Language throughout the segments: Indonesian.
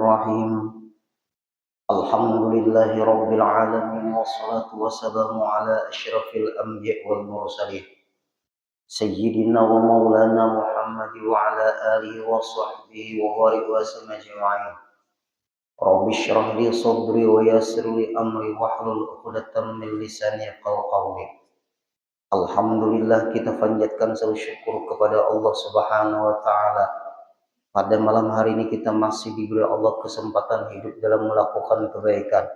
Bismillahirrahmanirrahim. Alhamdulillahi rabbil alamin wassalatu wassalamu ala asyrafil anbiya wal mursalin sayyidina wa maulana Muhammad wa ala alihi wa sahbihi wa barik wa sallam ajma'in. Rabbi shrah li sadri wa yassir li amri wahlul 'uqdatam min lisani yafqahu qawli. Alhamdulillah, kita panjatkan segala syukur kepada Allah Subhanahu wa taala. Pada malam hari ini kita masih diberi Allah kesempatan hidup dalam melakukan kebaikan.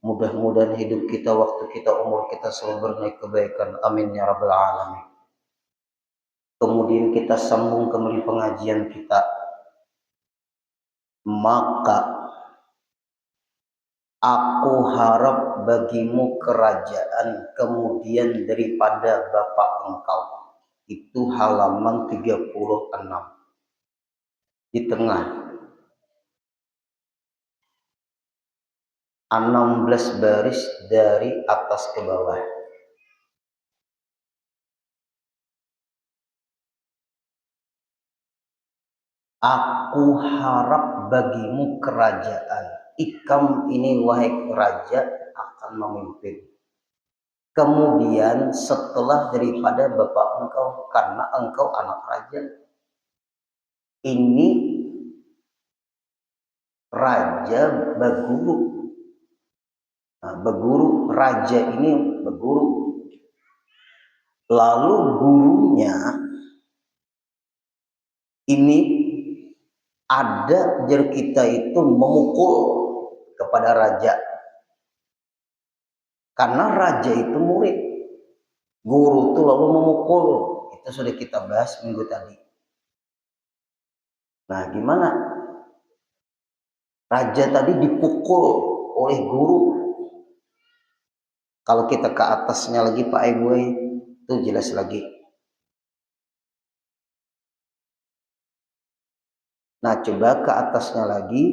Mudah-mudahan hidup kita, waktu kita, umur kita selalu bernaik kebaikan. Amin ya rabbal alamin. Kemudian kita sambung kembali pengajian kita. Maka aku harap bagimu kerajaan kemudian daripada Bapa engkau. Itu halaman 36. Di tengah 16 baris dari atas ke bawah. Aku harap bagimu kerajaan. Ikam ini wahai raja akan memimpin. Kemudian setelah daripada Bapak engkau, karena engkau anak raja. Ini raja berguru. Nah, berguru, raja ini berguru. Lalu gurunya ini ada jar kita itu memukul kepada raja. Karena raja itu murid. Guru itu lalu memukul. Itu sudah kita bahas minggu tadi. Nah, gimana? Raja tadi dipukul oleh guru. Kalau kita ke atasnya lagi Pak Ibu, itu jelas lagi. Nah, coba ke atasnya lagi.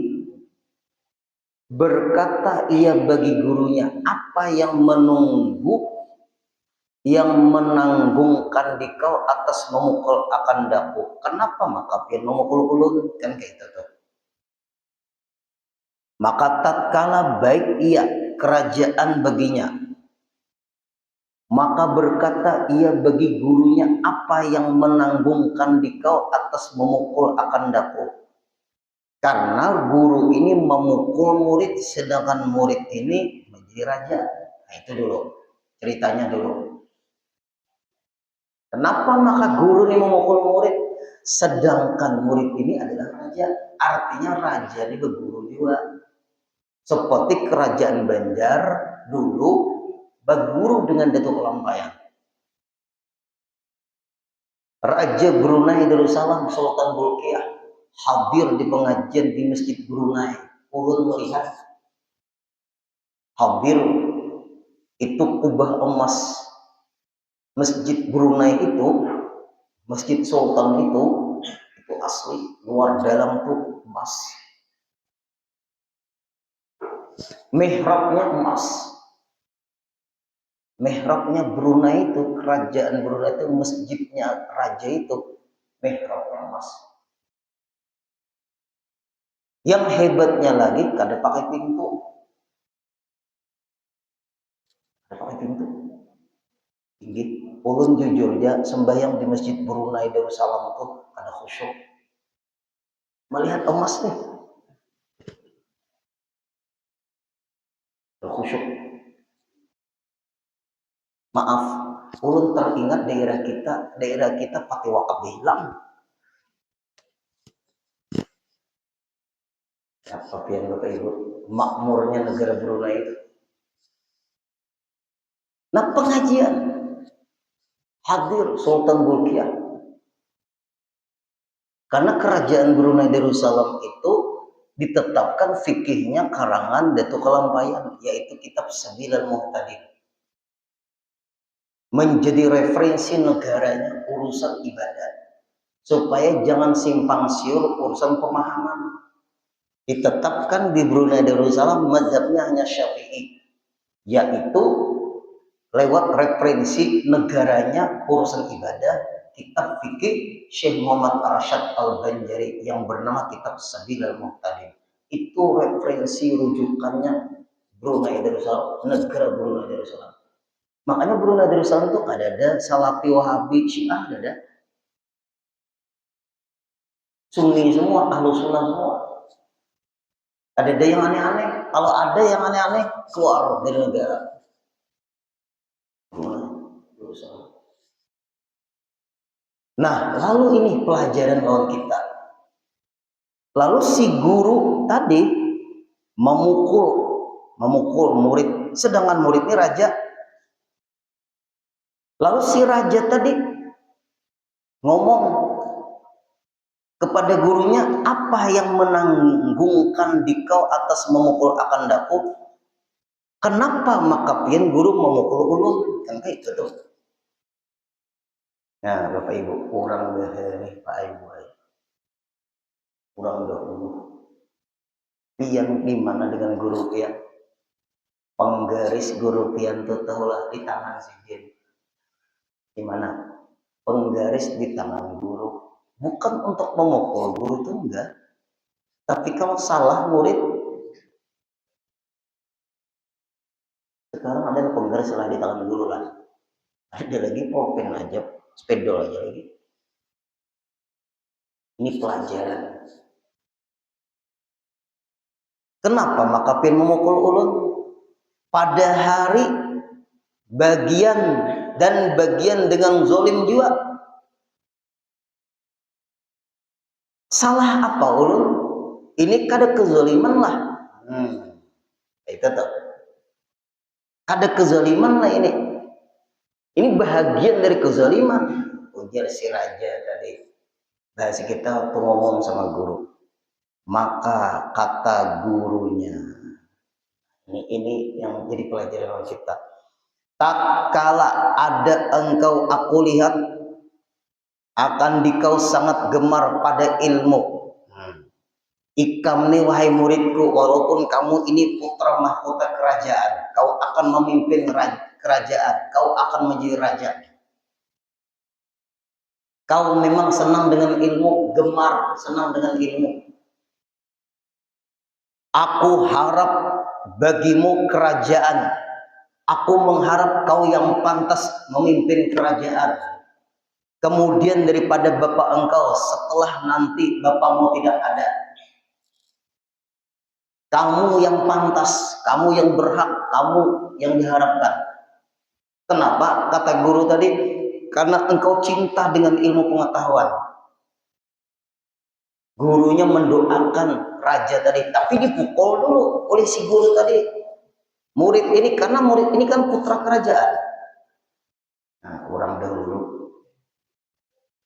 Berkata ia bagi gurunya, apa yang menunggu, yang menanggungkan dikau atas memukul akan daku. Kenapa maka pian memukul ulun? Kan kayak itu tuh. Maka tatkala baik ia kerajaan baginya, maka berkata ia bagi gurunya, apa yang menanggungkan dikau atas memukul akan daku. Karena guru ini memukul murid, sedangkan murid ini menjadi raja. Nah, itu dulu ceritanya dulu. Kenapa maka guru ini memukul murid, sedangkan murid ini adalah raja? Artinya raja ini berguru juga. Seperti kerajaan Banjar dulu berguru dengan Datuk Lampayan. Raja Brunei Darussalam Sultan Bolkiah hadir di pengajian di Masjid Brunei. Ulun melihat hadir itu kubah emas. Masjid Brunei itu, Masjid Sultan itu asli, luar dalam itu emas. Mihrabnya emas. Mihrabnya Brunei itu, kerajaan Brunei itu, masjidnya raja itu, mihrabnya emas. Yang hebatnya lagi, kada pakai pintu. Kada pakai pintu. Tinggi. Ulun jujur ya, sembahyang di Masjid Brunei Darussalam itu kada khusyuk. Melihat emas nih. Kada khusyuk. Maaf, ulun teringat daerah kita pakai wakaf hilang. Apa pian Bapak Ibu? Makmurnya negara Brunei itu. Nah, pengajian hadir Sultan Bolkiah. Karena kerajaan Brunei Darussalam itu ditetapkan fikihnya karangan Datuk Lampayan, yaitu kitab Sabilal Muhtadin. Menjadi referensi negaranya urusan ibadat, supaya jangan simpang siur urusan pemahaman. Ditetapkan di Brunei Darussalam mazhabnya hanya Syafi'i, yaitu lewat referensi negaranya urusan ibadah, kitab fikih Syekh Muhammad Arsyad Al-Banjari yang bernama kitab Sabilal Muhtadin. Itu itu referensi rujukannya Brunei Darussalam, negara Brunei Darussalam. Makanya Brunei Darussalam itu ada Salafi, Wahabi, Syiah, ada Sunni semua, Ahlu Sunnah semua. Ada yang aneh-aneh. Kalau ada yang aneh-aneh, keluar dari negara. Nah, lalu ini pelajaran lawan kita. Lalu si guru tadi memukul murid, sedangkan muridnya raja. Lalu si raja tadi ngomong kepada gurunya, apa yang menanggungkan dikau atas memukul akan daku? Kenapa maka pian guru memukul ulun? Kan kayak itu tuh. Nah, Bapak Ibu, kurang deh Pak Ibu. Kurang dahulu. Pian gimana dengan guru pian? Penggaris guru pian tuh tahulah di tangan si jin. Gimana? Penggaris di tangan guru. Bukan untuk memukul guru tuh enggak. Tapi kalau salah murid, sekarang ada penggaris lah di tangan guru lah. Ada lagi pulpen aja, spedol aja lagi. Ini pelajaran. Kenapa maka pian memukul ulun? Pada hari bagian dengan zolim juga. Salah apa ulun? Ini kada kezaliman lah. Itu tuh. Kada kezaliman lah ini. Ini bahagian dari kezaliman. Ujar si raja tadi. Bahasa kita ngomong sama guru. Maka kata gurunya. Ini yang jadi pelajaran kita. Tak kala ada engkau aku lihat, akan dikau sangat gemar pada ilmu. Ikam nih wahai muridku, walaupun kamu ini putra mahkota kerajaan, kau akan memimpin kerajaan, kau akan menjadi raja. Kau memang senang dengan ilmu, gemar, senang dengan ilmu. Aku harap bagimu kerajaan. Aku mengharap kau yang pantas memimpin kerajaan. Kemudian daripada bapak engkau setelah nanti bapakmu tidak ada. Kamu yang pantas, kamu yang berhak, kamu yang diharapkan. Kenapa? Kata guru tadi, karena engkau cinta dengan ilmu pengetahuan. Gurunya mendoakan raja tadi, tapi dipukul dulu oleh si guru tadi. Murid ini, karena murid ini kan putra kerajaan. Nah, kurang dahulu.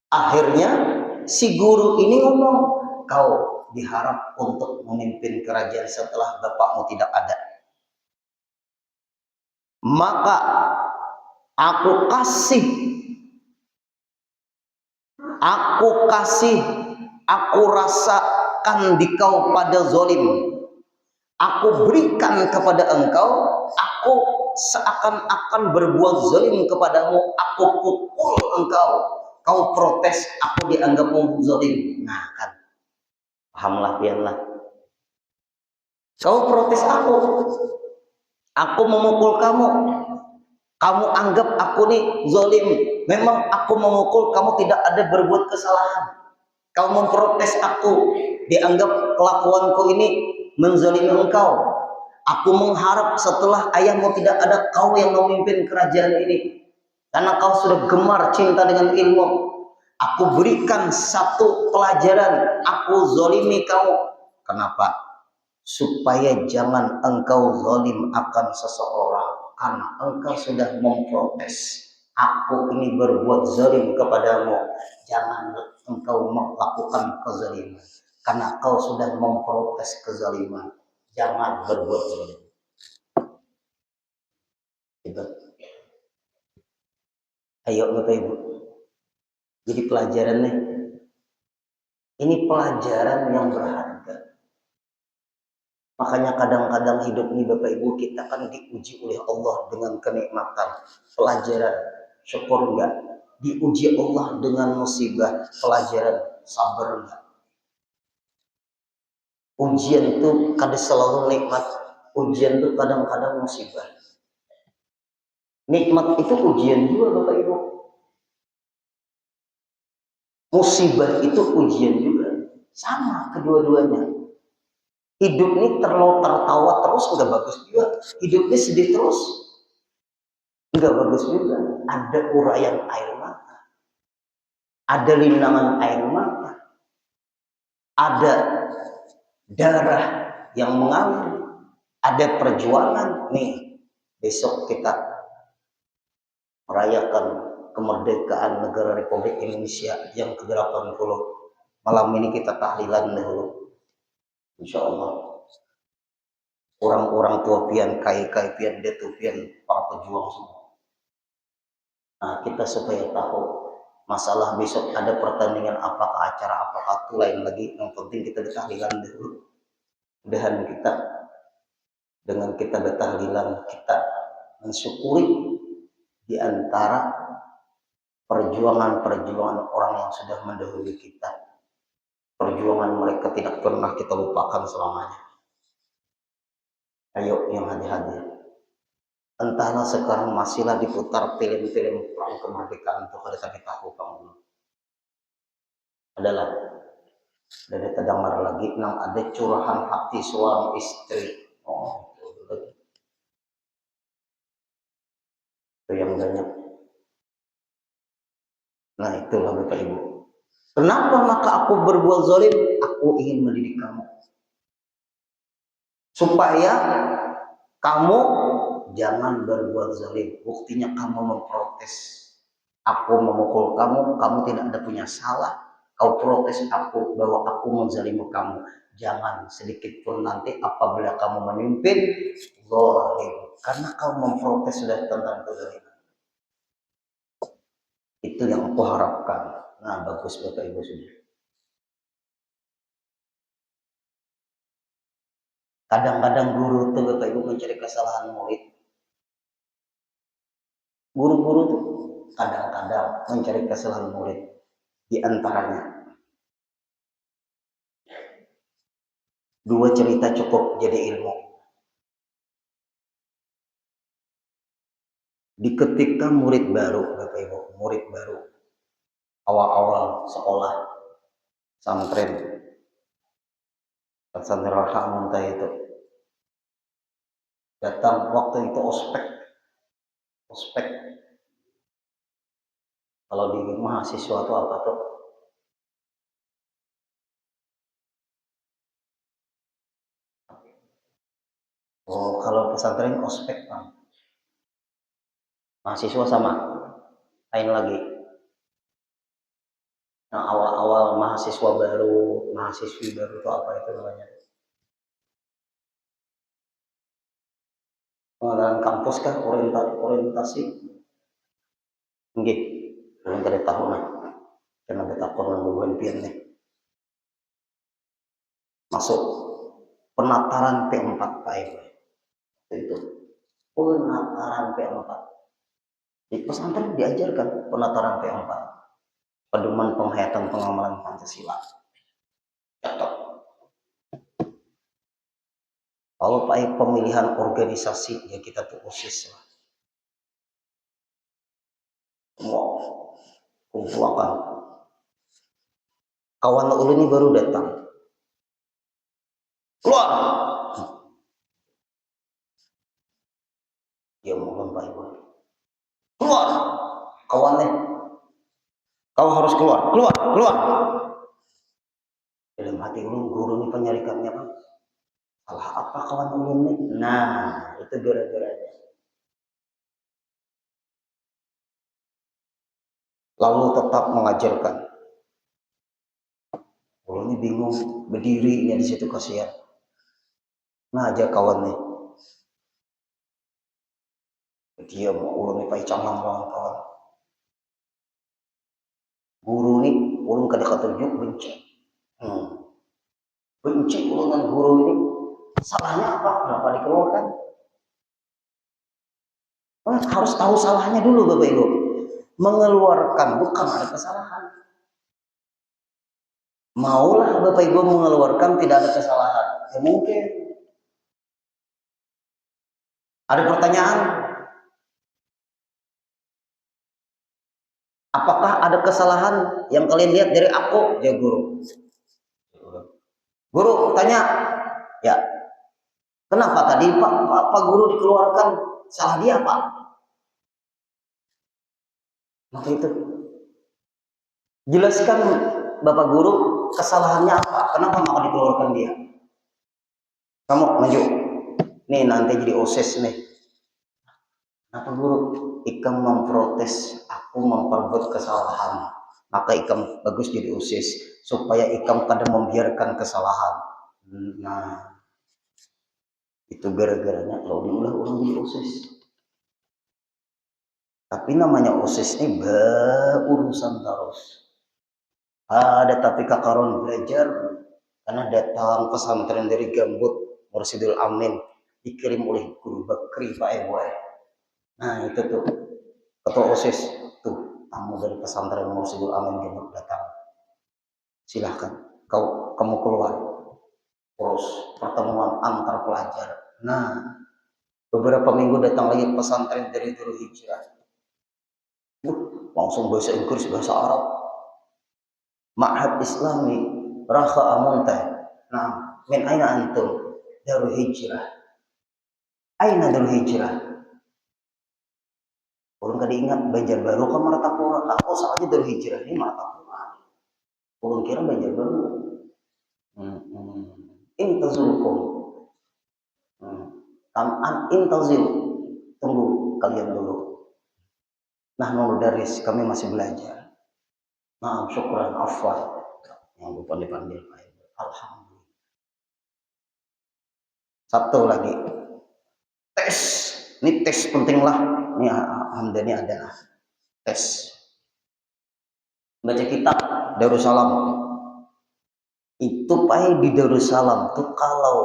Akhirnya si guru ini ngomong, kau diharap untuk memimpin kerajaan setelah bapakmu tidak ada. Maka aku rasakan dikau pada zolim. Aku berikan kepada engkau, aku seakan-akan berbuat zalim kepadamu, aku pukul engkau, kau protes, aku dianggapmu zalim. Nah kan, pahamlah pianlah. Kau protes aku memukul kamu, kamu anggap aku nih zalim. Memang aku memukul, kamu tidak ada berbuat kesalahan. Kau memprotes aku, dianggap kelakuanku ini menzalimi engkau. Aku mengharap setelah ayahmu tidak ada, kau yang memimpin kerajaan ini. Karena kau sudah gemar cinta dengan ilmu. Aku berikan satu pelajaran, aku zalimi kamu. Kenapa? Supaya jangan engkau zalim akan seseorang. Karena engkau sudah memprotes. Aku ini berbuat zalim kepadamu. Jangan engkau melakukan kezaliman. Karena kau sudah memprotes kezaliman. Jangan berbuat zalim. Gitu. Ayo Bapak Ibu. Jadi pelajaran nih. Ini pelajaran yang berharga. Makanya kadang-kadang hidup ini Bapak Ibu kita kan diuji oleh Allah dengan kenikmatan. Pelajaran. Syukur enggak? Diuji Allah dengan musibah. Pelajaran. Sabar enggak? Ujian itu kadang selalu nikmat, ujian itu kadang-kadang musibah. Nikmat itu ujian juga Bapak Ibu. Musibah itu ujian juga. Sama kedua-duanya. Hidup ini tertawa terus nggak bagus juga. Hidup ini sedih terus nggak bagus juga. Ada urayan air mata, ada linangan air mata, ada darah yang mengalir, ada perjuangan. Nih, besok kita merayakan kemerdekaan negara Republik Indonesia yang ke-80. Malam ini kita tahlilan dahulu. Insya Allah. Orang-orang tua pian, kai-kai pian, detu pian, para pejuang semua. Nah, kita supaya tahu masalah besok ada pertandingan apakah, acara apakah, itu lain lagi. Yang penting kita bertahlilan dulu. Mudahan kita dengan kita bertahlilan, kita mensyukuri di antara perjuangan-perjuangan orang yang sudah mendahului kita. Perjuangan mereka tidak pernah kita lupakan selamanya. Ayo yang hadir-hadir. Entahlah sekarang masihlah diputar film-film perang kemerdekaan itu kada tapi tahu kamu. Adalah dari tadamar lagi nang ada curahan hati suami istri. Oh, itu yang banyak. Nah itulah Bapak Ibu. Kenapa maka aku berbuat zalim? Aku ingin mendidik kamu supaya kamu jangan berbuat zalim. Buktinya kamu memprotes. Aku memukul kamu, kamu tidak ada punya salah. Kau protes aku bahwa aku menzalimi kamu. Jangan sedikit pun nanti apabila kamu memimpin zalim. Karena kau memprotes sudah tentang kezaliman. Itu yang aku harapkan. Nah, bagus Bapak Ibu sudah. Kadang-kadang guru tuh Bapak Ibu mencari kesalahan murid. Guru-guru tuh kadang-kadang mencari kesalahan murid. Di antaranya, dua cerita cukup jadi ilmu. Di ketika murid baru, Bapak Ibu, murid baru, awal-awal sekolah, pesantren Rahman itu, datang waktu itu ospek. Kalau di mahasiswa itu apa tuh? Oh, kalau pesantren ospek, Bang. Mahasiswa sama, lain lagi. Nah, awal-awal mahasiswa baru, mahasiswi baru itu apa itu namanya? Pengenalan kampus kah? Orientasi? Nggih, belum kada tahu nah. Karena kita pernah nungguin pian nih. Masuk penataran P4 Pak Ibu. Itu penataran P4. Di pesantren diajarkan penataran P4. Pedoman penghayatan pengamalan Pancasila. Cocok. Kalau Pak pemilihan organisasi ya kita tuh OSIS lah. Semua kumpulkan. Kawan ulun ini baru datang. Keluar. Dia mohon Pak Ibu. Keluar. Kawannya. Kau harus keluar. Keluar. Dalam hati ulun guru ini penyarikannya Pak. Salah apa kawan ulun ini? Nah, itu gara-garanya. Lalu tetap mengajarkan. Ulun ini bingung berdirinya di situ kasihan. Nah, aja kawan nih. Dia mau ulun ini pai cangang kawan. Guru ini ulun kada ketunjuk benci. Benci ulun dengan guru ini. Salahnya apa? Kenapa dikeluarkan? Harus tahu salahnya dulu Bapak Ibu. Mengeluarkan bukan ada kesalahan. Maulah Bapak Ibu mengeluarkan tidak ada kesalahan. Ya mungkin. Ada pertanyaan? Apakah ada kesalahan yang kalian lihat dari aku? Ya guru. Guru tanya, ya kenapa tadi Pak Guru dikeluarkan? Salah dia Pak. Maka itu jelaskan Bapak Guru kesalahannya apa? Kenapa maka dikeluarkan dia? Kamu maju. Nih nanti jadi OSIS nih. Kenapa Guru? Ikam memprotes, aku memperbuat kesalahan. Maka Ikam bagus jadi OSIS supaya Ikam kadang membiarkan kesalahan. Nah, itu gara-garanya kalau diulang-ulang jadi OSIS. Tapi namanya OSIS ini berurusan terus. Ada tapi kakaron belajar karena datang pesantren dari Gambut Mursidul Amin dikirim oleh Guru Bakri Pak Eboy. Nah itu tuh ketua OSIS tuh tamu dari pesantren Mursidul Amin Gambut datang. Silahkan kamu keluar. Terus pertemuan antar pelajar. Nah beberapa minggu datang lagi pesantren dari Darul Hijrah. Langsung bahasa Inggris, bahasa Arab. Ma'had Islami Raha Amunta. Nah, min aina antum? Darul Hijrah. Aina Darul Hijrah? Ulun kada ingat Banjarbaru ke Martapura. Aku soalnya Darul Hijrah ini Martapura. Ulun kira Banjarbaru. Intazulkum. Intazil. Tunggu kalian dulu. Nah, nudaris kami masih belajar. Nah, syukuran afwan. Yang lupa dipanggil. Alhamdulillah. Satu lagi. Tes. Ini tes penting lah. Ini alhamdulillah ada tes. Baca kitab Darussalam. Itu Pak di Darussalam tuh kalau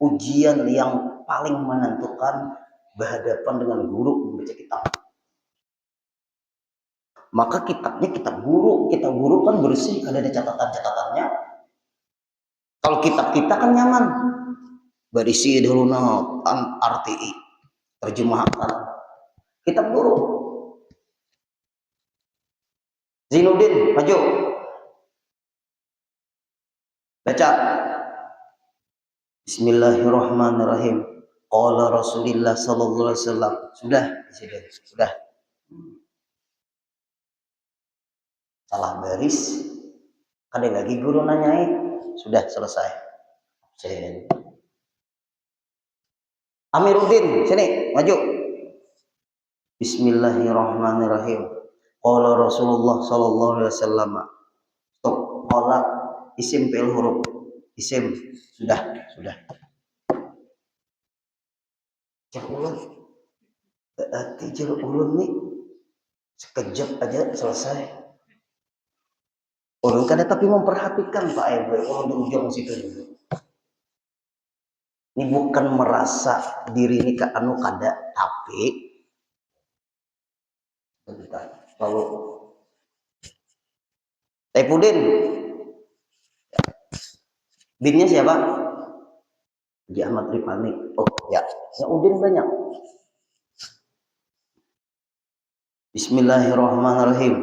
ujian yang paling menentukan berhadapan dengan guru membaca kitab. Maka kitabnya kitab guru kan bersih, kan ada catatan-catatannya. Kalau kitab kita kan nyaman, berisi dulu RTI, terjemahkan. Kitab guru. Zainuddin, maju. Baca. Bismillahirrahmanirrahim. Qala Rasulullah sallallahu alaihi wasallam. Sudah. Salah baris. Ada lagi guru nanyai. Sudah selesai. Absen. Amiruddin, sini, maju. Bismillahirrahmanirrahim. Qala Rasulullah sallallahu alaihi wasallam. Stop. Qala isim fi'il huruf. Isim. Sudah. Jar ulun. Berarti jar ulun nih sekejap aja selesai. Ulun kada tapi memperhatikan Pak Ebo. Ulun di ujung situ dulu. Ini bukan merasa diri ini anu kada, tapi kalau Taipudin binnya siapa? Haji Ahmad Rifani. Oh ya, Udin banyak. Bismillahirrahmanirrahim.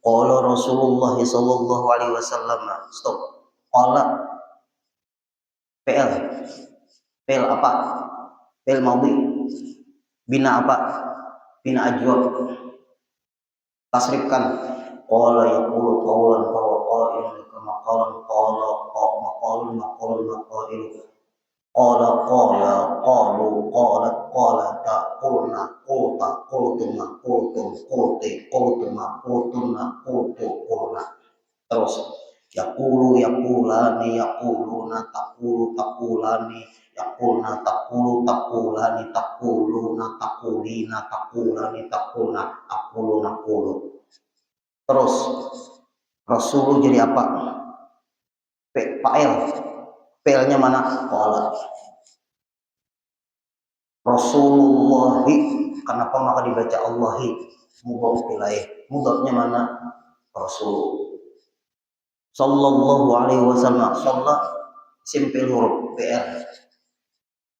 Qala Rasulullah sallallahu alaihi wasallam. Stop. Qala PL apa? PL madhi. Bina apa? Bina ajwab. Tasrifkan. Qala yaqulu qawlan fa qa'il kama qala maqalun maqail. Qala qalu qalat qalata qulna qulta qultuma qultum qulti qultuma qultunna qultu qulna. Terus yaqulu yaqulani yaquluna taqulu taqulani yaqulna taqulu taqulani taquluna taqulina taqulani taqulna aqulu naqulu. Terus Rasul jadi apa? Fa'il. Fi'ilnya mana? Qala. Rasulullah. Kenapa maka dibaca Allahi? Mudhaf ilaih. Mudhafnya mana? Rasul. Sallallahu alaihi wasallam. Sholat simpel huruf PL.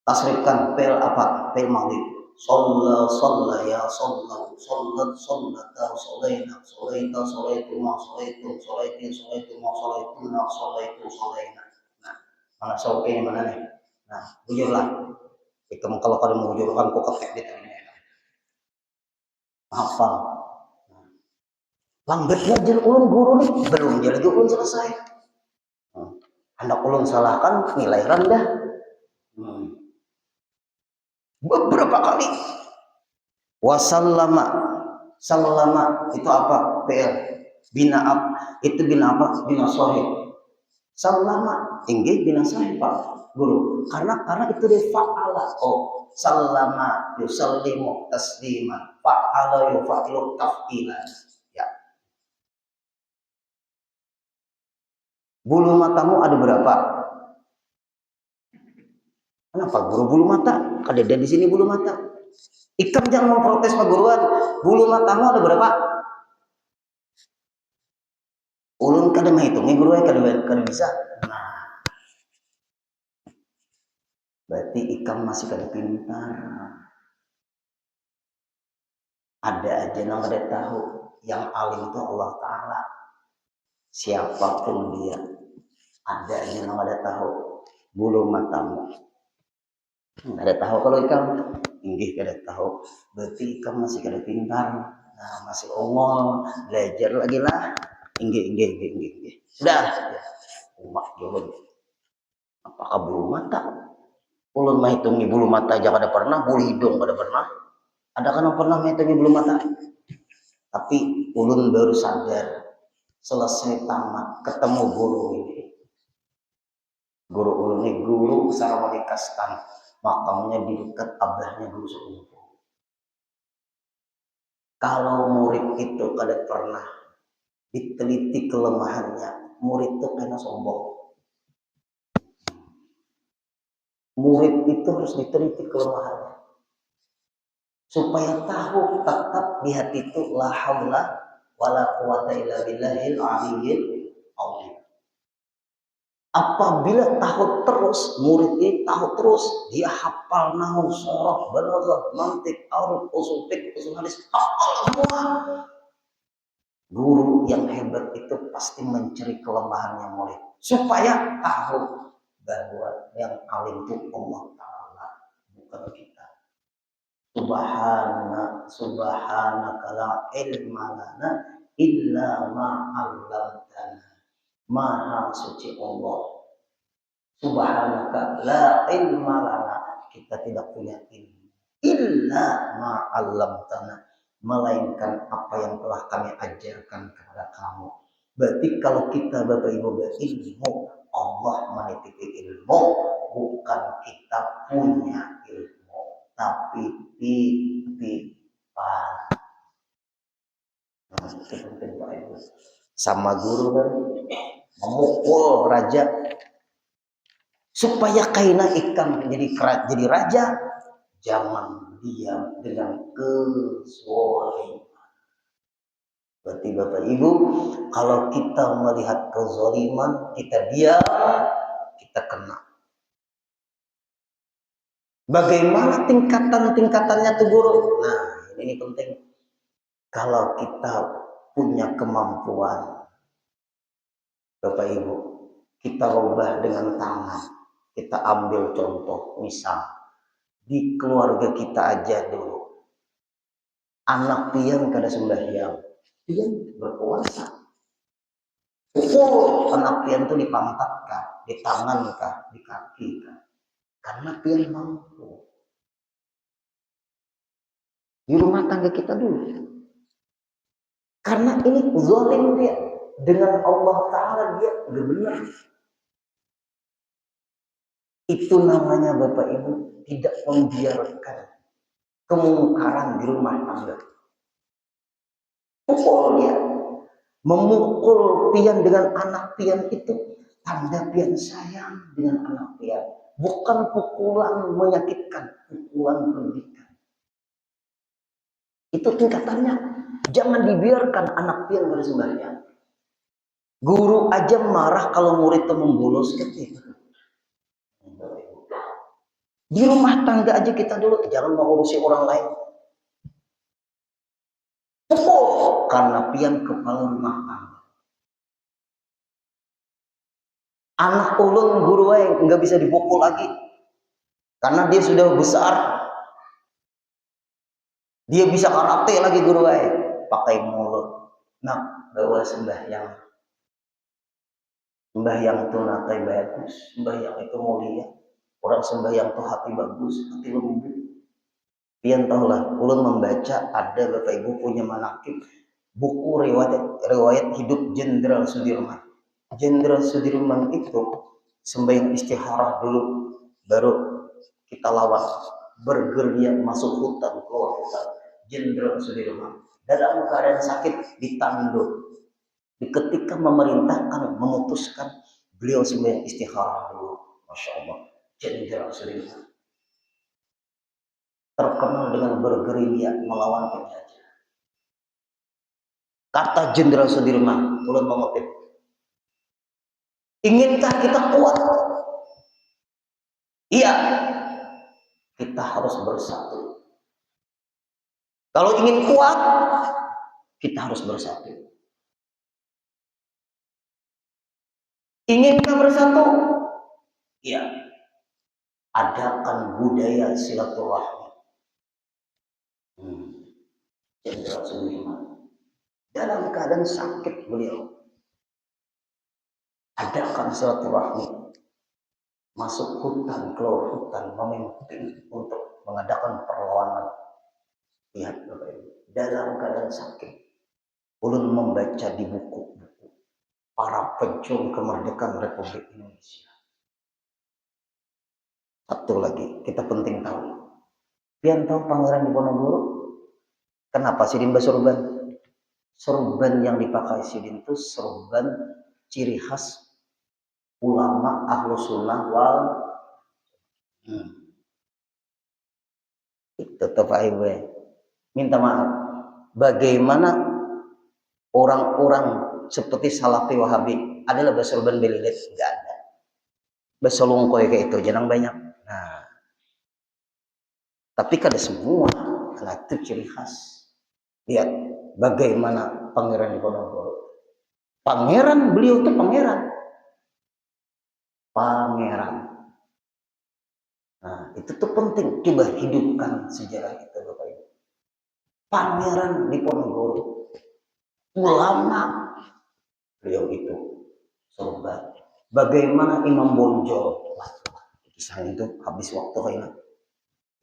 Tasrifkan PL apa? PL madhi. Sholla ya sholla. Shollat shollata sholaina. Sholaita sholaituma sholaitum. Sholaitin sholaituma sholaituna. Sholaitu sholaina. Nah, mana sauke mana nih? Nah, bujurlah. Kalau kalian mau bujurkan kok ketek di telinga. Hafal. Lambat ngajar ulun guru nih, belum dia lagi ulun selesai. Hendak ulun salahkan nilai rendah. Beberapa kali. Wasallama, sallama itu apa? PL. Bina apa? Itu bina apa? Bina sahih. Sallama, inggih bina sahih Pak Guru. Karena itu dia fa'ala. Oh, sallama yusallimu tasliman. Fa'ala yufa'ilu taf'ilan. Ya. Bulu matamu ada berapa? Kenapa guru bulu mata? Ada di sini bulu mata. Ikam jangan memprotes Pak Guruan. Bulu matamu ada berapa? Ulun kada menghitungi guru kada bisa. Nah, berarti ikam masih kada pintar. Ada aja yang kada tahu. Yang alim itu Allah Ta'ala. Siapapun dia. Ada aja yang kada tahu. Bulu matamu. Kada tahu kalau ikam. Inggih kada tahu. Berarti ikam masih kada pintar. Nah, masih ongol. Belajar lagi lah. Inggih. Sudah. Umak jawab. Apakah bulu mata? Ulun menghitungi bulu mata aja kada pernah. Bulu hidung kada pernah. Adakah yang pernah menghitungi bulu mata? Tapi ulun baru sadar. Selesai tamat. Ketemu guru ini. Guru ulun ini guru Sarawati Kastan. Makamnya di dekat abahnya guru sepupu. Kalau murid itu kada pernah diteliti kelemahannya, murid itu kena sombong. Murid itu harus diteliti kelemahannya supaya tahu tetap di hati itu la haula wala quwata illa billahil aliyyil azim. Apabila tahu terus, murid ini tahu terus, dia hafal nahwu, sorof, balaghah, mantik, aruf, usul fiqh, usul hadis, hafal semua. Guru yang hebat itu pasti mencari kelemahannya murid supaya tahu bahwa yang alim itu Allah Ta'ala, bukan kita. Subhanaka la ilma lana illa ma 'allamtana. Maha suci Allah. Subhanaka la ilma lana. Kita tidak punya ilmu. Illa ma 'allamtana. Melainkan apa yang telah kami ajarkan kepada kamu. Berarti kalau kita Bapak Ibu berilmu, Allah menitipi ilmu, bukan kita punya ilmu, tapi titipan. Sama guru kan memukul raja supaya kaina ikan jadi raja, jangan diam dengan kezaliman. Berarti Bapak Ibu, kalau kita melihat kezaliman, kita diam, kita kena. Bagaimana tingkatannya tuh guru? Nah, ini penting. Kalau kita punya kemampuan, Bapak Ibu, kita rubah dengan tangan. Kita ambil contoh, misal di keluarga kita aja dulu. Anak pian kada sembahyang, pian berpuasa. Anak pian itu di pantat kah, di tangan kah, di kaki kah? Karena pian mampu. Di rumah tangga kita dulu. Karena ini zalim dia. Dengan Allah Ta'ala dia udah benar. Itu namanya Bapak Ibu tidak membiarkan kemungkaran di rumah tangga. Pukul dia. Memukul pian dengan anak pian itu tanda pian sayang dengan anak pian. Bukan pukulan menyakitkan, pukulan pendidikan. Itu tingkatannya. Jangan dibiarkan anak pian bersembahyang. Guru aja marah kalau murid itu membolos gitu. Di rumah tangga aja kita dulu jangan mengurusi orang lain. Pukul karena pian kepala rumah tangga. Anak ulun guru nggak bisa dipukul lagi karena dia sudah besar. Dia bisa karate lagi guru pakai mulut. Nah, bawa sembahyang. Sembahyang itu nakai bagus, sembahyang itu mulia. Orang sembahyang tuh hati bagus, hati lembut. Pian tahulah, ulun membaca ada Bapak Ibu punya manakib buku riwayat hidup Jenderal Sudirman. Jenderal Sudirman itu sembahyang istikharah dulu, baru kita lawan bergerilya masuk hutan, keluar hutan. Jenderal Sudirman dalam keadaan sakit ditandu. Ketika memerintahkan, memutuskan, beliau sembahyang istikharah dulu. Masya Allah, Jenderal Sudirman terkenal dengan bergerilya melawan penjajah. Kata Jenderal Sudirman, ulun mengutip, inginkah kita kuat? Iya, kita harus bersatu. Kalau ingin kuat, kita harus bersatu. Inginkah bersatu? Iya, adakan budaya silaturahmi. Jenderal Sudirman dalam keadaan sakit beliau adakan silaturahmi, masuk hutan, keluar hutan, memimpin untuk mengadakan perlawanan. Lihat Bapak Ibu, dalam keadaan sakit, ulun membaca di buku-buku para pejuang kemerdekaan Republik Indonesia. Satu lagi, kita penting tahu. Pian tahu Pangeran Diponegoro? Kenapa Sidin bersorban? Sorban yang dipakai Sidin itu sorban ciri khas ulama ahlu sunnah wal tetap Ibu minta maaf. Bagaimana orang-orang seperti Salafi Wahabi adalah bersorban belilit? Enggak ada. Bersolongkoy kayak itu jarang banyak. Nah, tapi kada semua karena itu ciri khas. Lihat bagaimana Pangeran Diponegoro. Pangeran, beliau itu pangeran. Nah, itu tuh penting. Coba hidupkan sejarah itu Bapak Ibu. Pangeran Diponegoro, ulama, beliau itu sorban. Bagaimana Imam Bonjol? Kisah itu habis waktu kayaknya.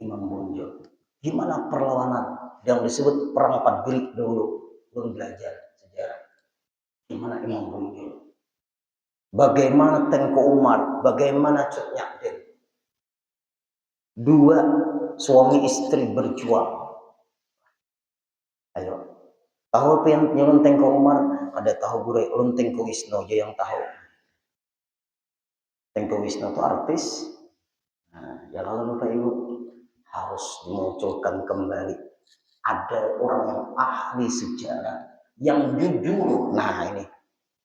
Imam Bonjol. Gimana perlawanan yang disebut perang Padgiri dulu? Belum belajar sejarah. Gimana Imam Bonjol? Bagaimana Tengku Umar? Bagaimana Cut Nyak? Dua suami istri berjuang. Ayo, tahu yang nyelon Tengku Umar? Ada tahu gure ulun Tengku Wisnu aja yang tahu. Tengku Wisnu itu artis. Nah, ya kalau Bapak Ibu harus dimunculkan kembali. Ada orang yang ahli sejarah, yang jujur. Nah ini,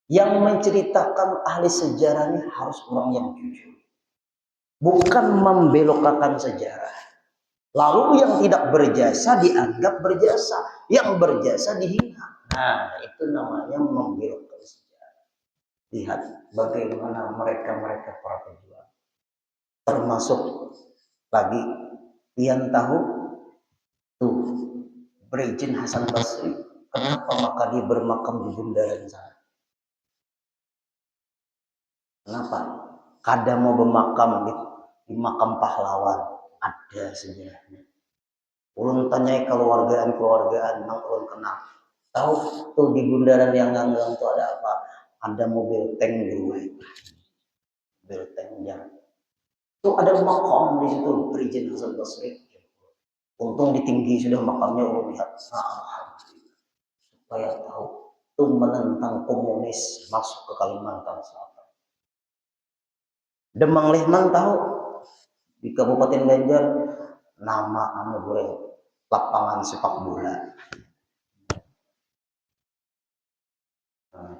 yang menceritakan ahli sejarahnya harus orang yang jujur. Bukan membelokkan sejarah. Lalu yang tidak berjasa dianggap berjasa, yang berjasa dihina. Nah, itu namanya membelokkan sejarah. Lihat bagaimana mereka para pejuang. Termasuk lagi yang tahu tuh Brigjen Hasan Basri. Kenapa maka dia bermakam di bundaran sana? Kenapa? Kada mau bermakam di makam pahlawan. Ada sejarahnya. Ulun tanyai keluargaan, nang ulun kenal. Tahu tuh di bundaran yang nganggang tuh ada apa? Ada mobil tank dulu. Mobil tank yang tuh ada makam di situ Brigjen Hasan Basri. Untung di tinggi sudah makamnya ulun lihat. Supaya tahu tuh menentang komunis masuk ke Kalimantan Selatan. Demang Lehman tahu di Kabupaten Banjar nama lapangan sepak bola. Nah,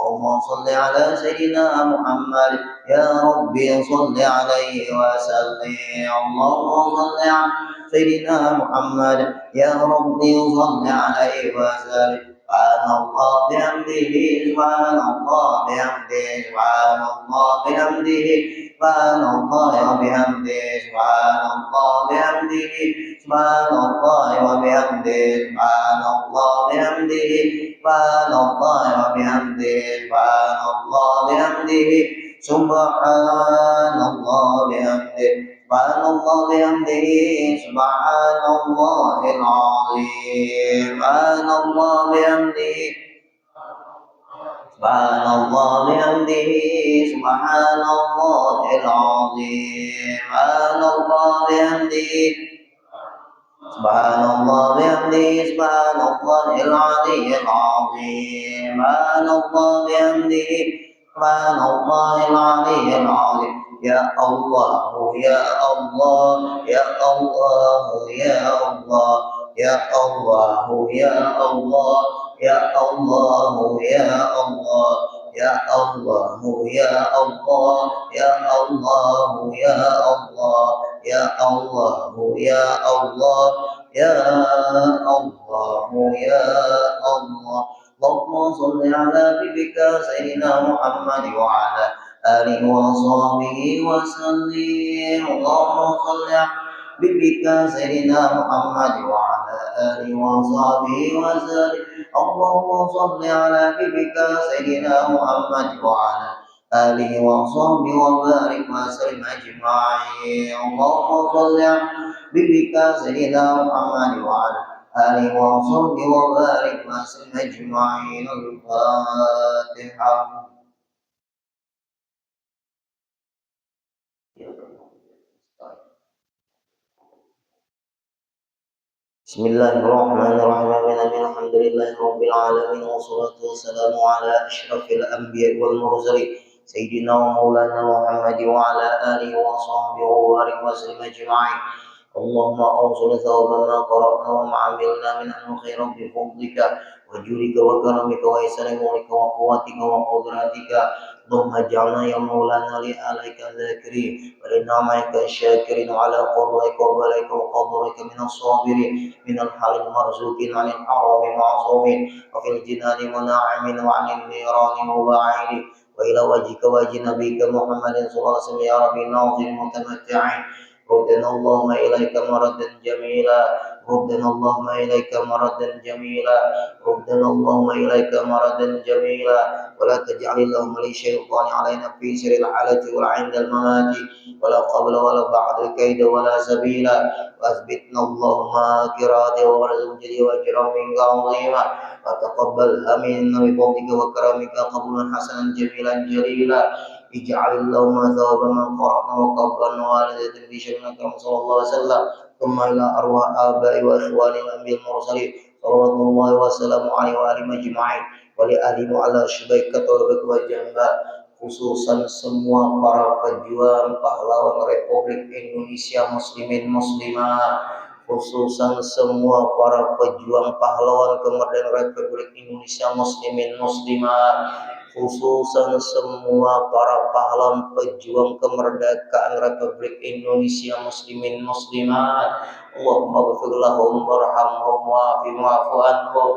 اللهم صل على سيدنا محمد يا ربي صل عليه وسلم اللهم صل على سيدنا محمد يا ربي صل عليه وسلم سبحان الله بحمده سبحان الله بحمده سبحان الله بحمده سبحان الله وبحمده سبحان الله بحمده سبحان الله وبحمده سبحان الله بحمده سبحان الله وبحمده سبحان الله بحمده سبحان الله بحمده سبحان الله بحمده سبحان الله العظيم سبحان الله بحمده سبحان الله بحمده سبحان الله العظيم سبحان الله بحمده سبحان الله بحمده سبحان الله العلي العظيم سبحان الله بحمده سبحان الله العلي العظيم يا الله يا الله يا الله يا الله يا الله يا الله يا الله يا الله ya Allah ya Allah ya Allah ya Allah ya Allah ya Allah ya Allah ya Allah Allahumma shalli ala habibika sayyidina Muhammad wa ala alihi wa sahbihi wa sallim Allahumma shalli ala habibika sayyidina Muhammad wa ala alihi wa sahbihi wa sallim اللهم صل على حبيبك سيدنا محمد وعلى آله وصحبه وبارك وسلم أجمعين اللهم صل على حبيبك سيدنا محمد وعلى آله وصحبه وبارك وسلم أجمعين الفاتحة بسم الله الرحمن الرحيم الحمد لله رب العالمين والصلاة والسلام على أشرف الأنبياء والمرسلين سيدنا ومولانا محمد وعلى آله وصحبه وبارك وسلم أجمعين اللهم أوصل ثواب ما قرأنا وما عملنا من أنه خير بفضلك وجودك وكرمك وإحسانك وقوتك وقدرتك اللهم اجعلنا يا مولانا لآلائك الذاكرين ولنعمائك الشاكرين على قضائك وبلائك وقدرك من الصابرين من الحال المرزوقين عن الحرام معصومين وفي الجنان مناعمين وعن النيران مباعدين وإلى وجهك وجه نبيك محمد صلى الله عليه وسلم يا ربي ناظر متمتعين ردنا اللهم إليك مردا جميلا ردنا اللهم إليك مردا جميلا ردنا اللهم إليك مردا جميلا ولا تجعل اللهم للشيطان علينا في سر الحالة ولا عند الممات ولا قبل ولا بعد كيد ولا سبيلا وأثبتنا اللهم كراته ورزقنا وأجرا منك عظيما وتقبلها منا بفضلك وكرمك قبولا حسنا جميلا جليلا اجعل اللهم ثواب من قرأنا وقبلنا والدة بشرنا كرم صلى الله عليه وسلم ثم إلى أرواح آبائي وإخواني الأنبياء المرسلين صلوات الله وسلامه عليه وآله أجمعين ولأهله على syubaika tolbek wa jamba khususan semua para pejuang pahlawan Republik Indonesia muslimin muslimah khususan semua para pejuang pahlawan kemerdekaan Republik Indonesia muslimin muslimah khususan semua para pahlawan pejuang kemerdekaan Republik Indonesia muslimin muslimat Allahumma ghfir lahum warhamhum wa'fu anhum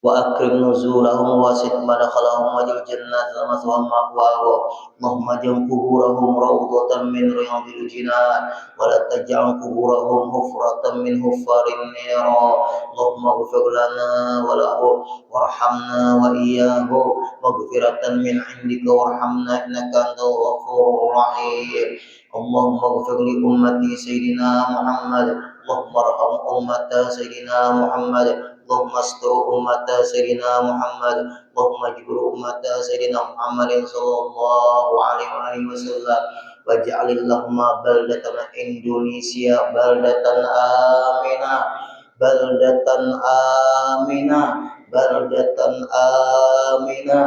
وأكرم نزولهم واسع مدخلهم واجعل جنات مثواهم مأواهم اللهم اجعل قبورهم روضة من رياض الجنان ولا تجعل قبورهم حفرة من حفار النيران اللهم اغفر لنا ولهم وارحمنا وإياهم مغفرة من عندك وارحمنا إنك أنت الغفور الرحيم اللهم اغفر لأمة سيدنا محمد اللهم ارحم أمة سيدنا محمد اللهم استر أمة سيدنا محمد اللهم اجبر أمة سيدنا محمد صلى الله عليه وآله وسلم واجعل اللهم بلدتنا إندونيسيا بلدة آمنة بلدة آمنة بلدة آمنة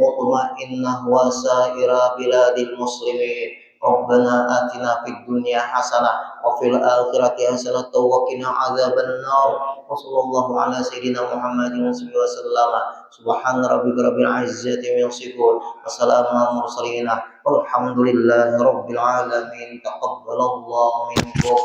مطمئنة وسائر بلاد المسلمين ربنا آتنا في الدنيا حسنة وفي الآخرة حسنة وقنا عذاب النار وصلى الله على سيدنا محمد وسلم سبحان ربك رب العزة عما يصفون وسلام على المرسلين والحمد لله رب العالمين تقبل الله منكم.